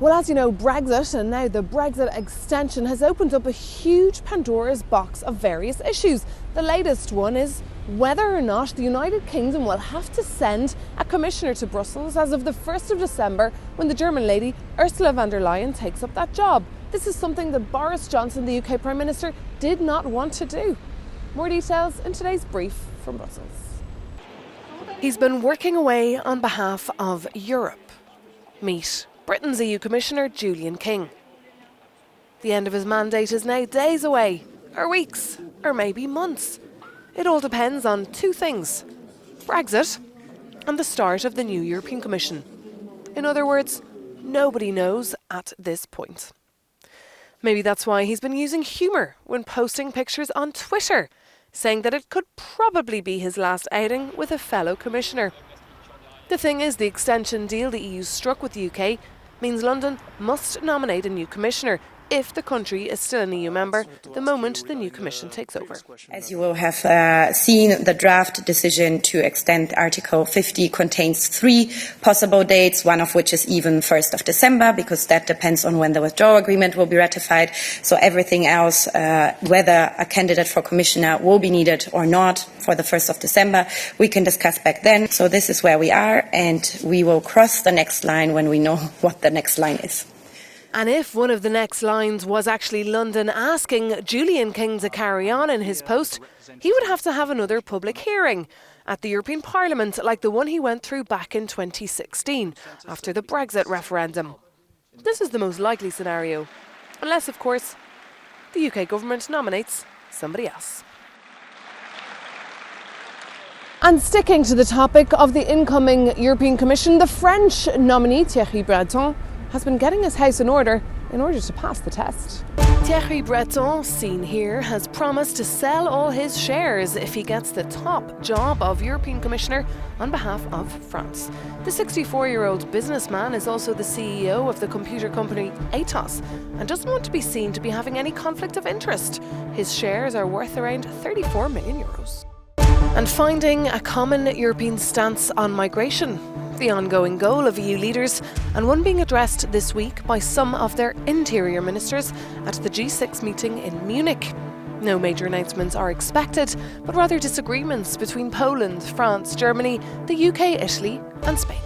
Well, as you know, Brexit and now the Brexit extension has opened up a huge Pandora's box of various issues. The latest one is whether or not the United Kingdom will have to send a commissioner to Brussels as of the 1st of December when the German lady Ursula von der Leyen takes up that job. This is something that Boris Johnson, the UK Prime Minister, did not want to do. More details in today's brief from Brussels. He's been working away on behalf of Europe. Meet Britain's EU Commissioner Julian King. The end of his mandate is now days away, or weeks, or maybe months. It all depends on two things: Brexit and the start of the new European Commission. In other words, nobody knows at this point. Maybe that's why he's been using humour when posting pictures on Twitter, saying that it could probably be his last outing with a fellow commissioner. The thing is, the extension deal the EU struck with the UK means London must nominate a new commissioner if the country is still an EU member the moment the new Commission takes over. As you will have seen, the draft decision to extend Article 50 contains 3 possible dates, one of which is even 1st of December, because that depends on when the withdrawal agreement will be ratified. So everything else, whether a candidate for commissioner will be needed or not for the 1st of December, we can discuss back then. So this is where we are, and we will cross the next line when we know what the next line is. And if one of the next lines was actually London asking Julian King to carry on in his post, he would have to have another public hearing at the European Parliament like the one he went through back in 2016 after the Brexit referendum. This is the most likely scenario, unless, of course, the UK government nominates somebody else. And sticking to the topic of the incoming European Commission, the French nominee Thierry Breton has been getting his house in order to pass the test. Thierry Breton, seen here, has promised to sell all his shares if he gets the top job of European Commissioner on behalf of France. The 64-year-old businessman is also the CEO of the computer company Atos and doesn't want to be seen to be having any conflict of interest. His shares are worth around 34 million euros. And finding a common European stance on migration, the ongoing goal of EU leaders, and one being addressed this week by some of their interior ministers at the G6 meeting in Munich. No major announcements are expected, but rather disagreements between Poland, France, Germany, the UK, Italy and Spain.